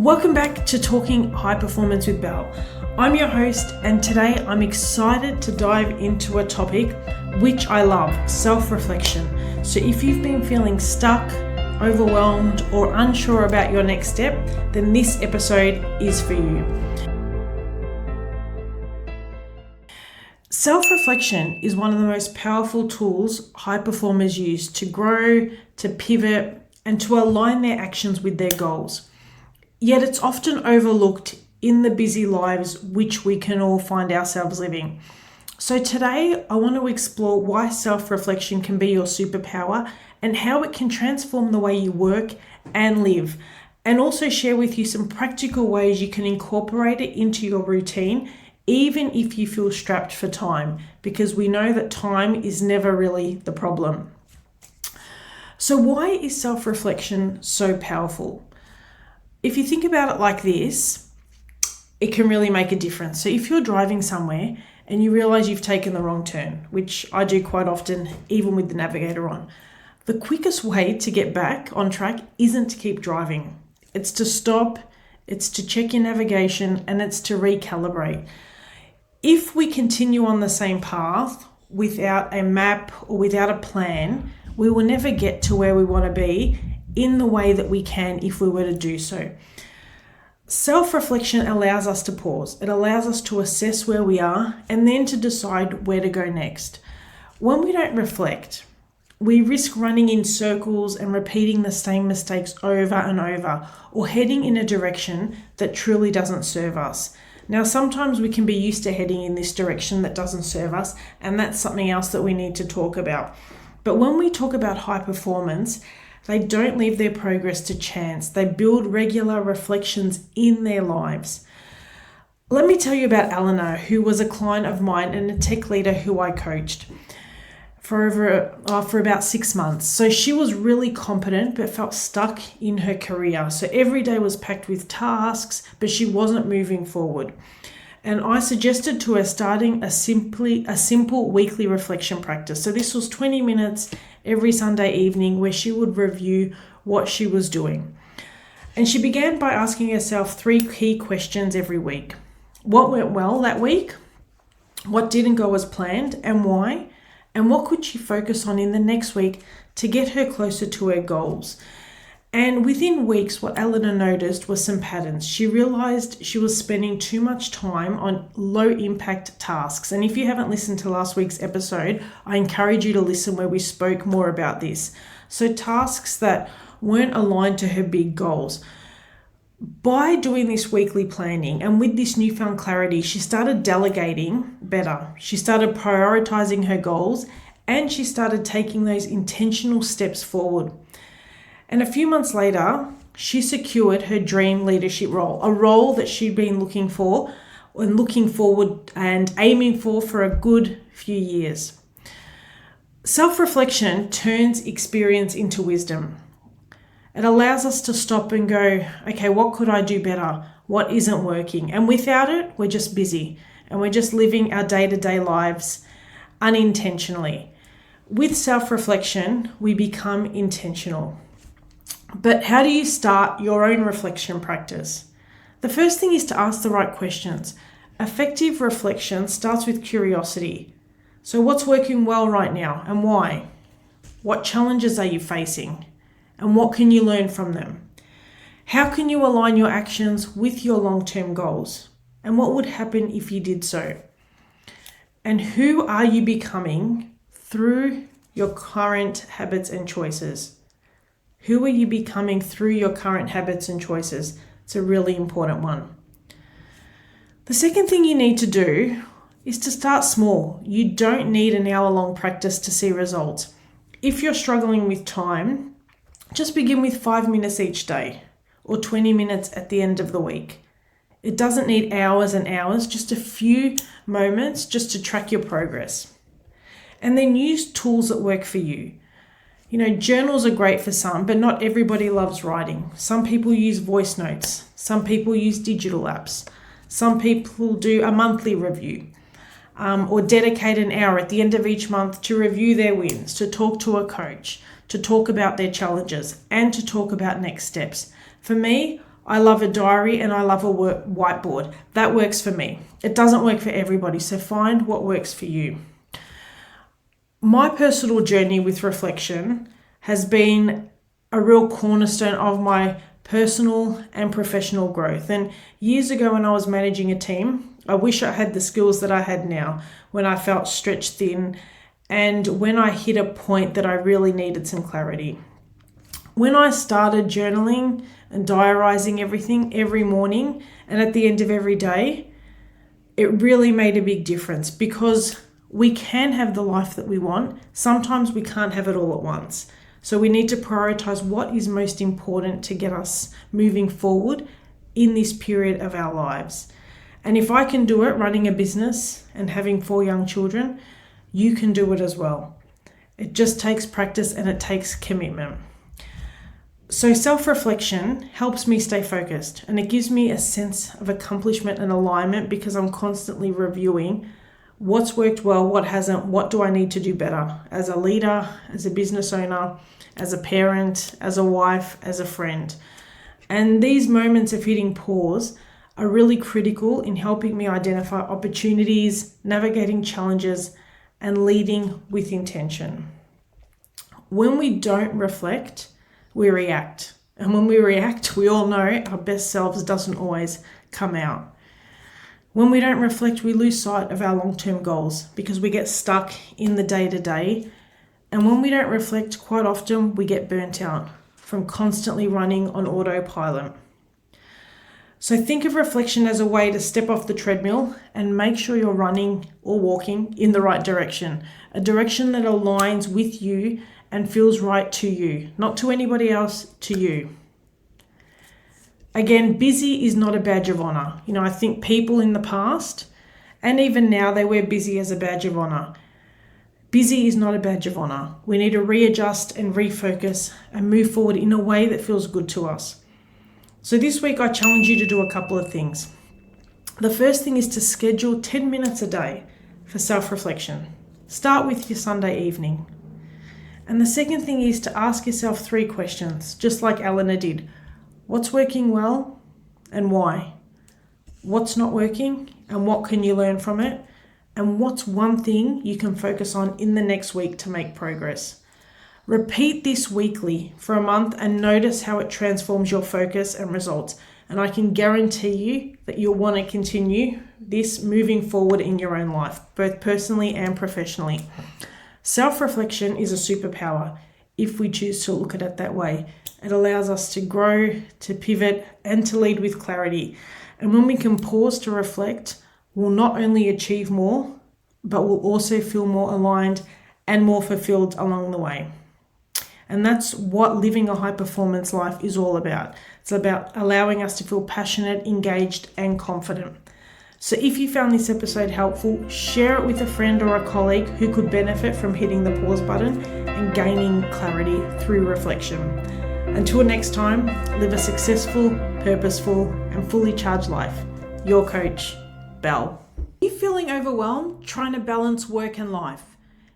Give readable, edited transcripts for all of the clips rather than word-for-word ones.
Welcome back to Talking High Performance with Belle. I'm your host, and today I'm excited to dive into a topic which I love, self-reflection. So if you've been feeling stuck, overwhelmed, or unsure about your next step, then this episode is for you. Self-reflection is one of the most powerful tools high performers use to grow, to pivot, and to align their actions with their goals. Yet it's often overlooked in the busy lives which we can all find ourselves living. So today I want to explore why self-reflection can be your superpower and how it can transform the way you work and live, and also share with you some practical ways you can incorporate it into your routine even if you feel strapped for time, because we know that time is never really the problem. So why is self-reflection so powerful? If you think about it like this, it can really make a difference. So if you're driving somewhere and you realize you've taken the wrong turn, which I do quite often, even with the navigator on, the quickest way to get back on track isn't to keep driving. It's to stop, it's to check your navigation, and it's to recalibrate. If we continue on the same path without a map or without a plan, we will never get to where we want to be in the way that we can if we were to do so. Self-reflection allows us to pause. It allows us to assess where we are and then to decide where to go next. When we don't reflect, we risk running in circles and repeating the same mistakes over and over, or heading in a direction that truly doesn't serve us. Now, sometimes we can be used to heading in this direction that doesn't serve us, and that's something else that we need to talk about. But when we talk about high performance, they don't leave their progress to chance. They build regular reflections in their lives. Let me tell you about Elena, who was a client of mine and a tech leader who I coached for about 6 months. So she was really competent but felt stuck in her career. So every day was packed with tasks, but she wasn't moving forward. And I suggested to her starting a simple weekly reflection practice. So this was 20 minutes every Sunday evening where she would review what she was doing. And she began by asking herself 3 key questions every week. What went well that week? What didn't go as planned and why? And what could she focus on in the next week to get her closer to her goals? And within weeks, what Elena noticed was some patterns. She realized she was spending too much time on low impact tasks. And if you haven't listened to last week's episode, I encourage you to listen where we spoke more about this. So tasks that weren't aligned to her big goals. By doing this weekly planning and with this newfound clarity, she started delegating better. She started prioritizing her goals, and she started taking those intentional steps forward. And a few months later, she secured her dream leadership role, a role that she'd been looking for and looking forward and aiming for a good few years. Self-reflection turns experience into wisdom. It allows us to stop and go, okay, what could I do better? What isn't working? And without it, we're just busy and we're just living our day-to-day lives unintentionally. With self-reflection, we become intentional. But how do you start your own reflection practice? The first thing is to ask the right questions. Effective reflection starts with curiosity. So what's working well right now and why? What challenges are you facing? And what can you learn from them? How can you align your actions with your long-term goals? And what would happen if you did so? And who are you becoming through your current habits and choices? Who are you becoming through your current habits and choices? It's a really important one. The second thing you need to do is to start small. You don't need an hour-long practice to see results. If you're struggling with time, just begin with 5 minutes each day or 20 minutes at the end of the week. It doesn't need hours and hours, just a few moments just to track your progress. And then use tools that work for you. You know, journals are great for some, but not everybody loves writing. Some people use voice notes. Some people use digital apps. Some people do a monthly review or dedicate an hour at the end of each month to review their wins, to talk to a coach, to talk about their challenges, and to talk about next steps. For me, I love a diary and I love a whiteboard. That works for me. It doesn't work for everybody, so find what works for you. My personal journey with reflection has been a real cornerstone of my personal and professional growth. And years ago when I was managing a team, I wish I had the skills that I had now when I felt stretched thin and when I hit a point that I really needed some clarity. When I started journaling and diarizing everything every morning and at the end of every day, it really made a big difference because we can have the life that we want. Sometimes we can't have it all at once. So we need to prioritize what is most important to get us moving forward in this period of our lives. And if I can do it running a business and having 4 young children, you can do it as well. It just takes practice and it takes commitment. So self-reflection helps me stay focused and it gives me a sense of accomplishment and alignment because I'm constantly reviewing what's worked well, what hasn't, what do I need to do better as a leader, as a business owner, as a parent, as a wife, as a friend. And these moments of hitting pause are really critical in helping me identify opportunities, navigating challenges, and leading with intention. When we don't reflect, we react. And when we react, we all know our best selves doesn't always come out. When we don't reflect, we lose sight of our long-term goals because we get stuck in the day-to-day. And when we don't reflect, quite often we get burnt out from constantly running on autopilot. So think of reflection as a way to step off the treadmill and make sure you're running or walking in the right direction, a direction that aligns with you and feels right to you, not to anybody else, to you. Again, busy is not a badge of honor. I think people in the past and even now they wear busy as a badge of honor. Busy is not a badge of honor. We need to readjust and refocus and move forward in a way that feels good to us. So this week I challenge you to do a couple of things. The first thing is to schedule 10 minutes a day for self-reflection. Start with your Sunday evening. And the second thing is to ask yourself 3 questions, just like Elena did. What's working well and why? What's not working and what can you learn from it? And what's one thing you can focus on in the next week to make progress? Repeat this weekly for a month and notice how it transforms your focus and results. And I can guarantee you that you'll want to continue this moving forward in your own life, both personally and professionally. Self-reflection is a superpower if we choose to look at it that way. It allows us to grow, to pivot, and to lead with clarity. And when we can pause to reflect, we'll not only achieve more, but we'll also feel more aligned and more fulfilled along the way. And that's what living a high-performance life is all about. It's about allowing us to feel passionate, engaged, and confident. So if you found this episode helpful, share it with a friend or a colleague who could benefit from hitting the pause button and gaining clarity through reflection. Until next time, live a successful, purposeful, and fully charged life. Your coach, Belle. Are you feeling overwhelmed trying to balance work and life?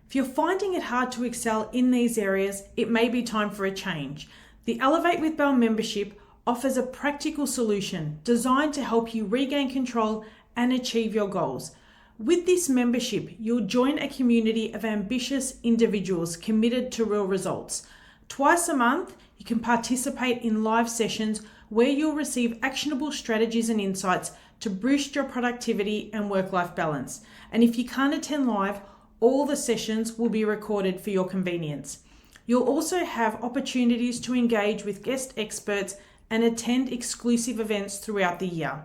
If you're finding it hard to excel in these areas, it may be time for a change. The Elevate with Belle membership offers a practical solution designed to help you regain control and achieve your goals. With this membership, you'll join a community of ambitious individuals committed to real results. Twice a month, you can participate in live sessions where you'll receive actionable strategies and insights to boost your productivity and work-life balance. And if you can't attend live, all the sessions will be recorded for your convenience. You'll also have opportunities to engage with guest experts and attend exclusive events throughout the year.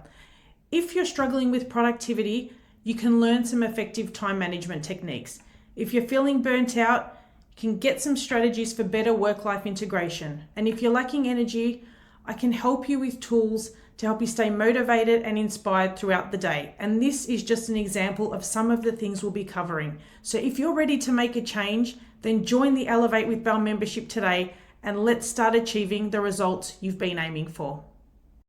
If you're struggling with productivity, you can learn some effective time management techniques. If you're feeling burnt out, you can get some strategies for better work-life integration. And if you're lacking energy, I can help you with tools to help you stay motivated and inspired throughout the day. And this is just an example of some of the things we'll be covering. So if you're ready to make a change, then join the Elevate with Belle membership today and let's start achieving the results you've been aiming for.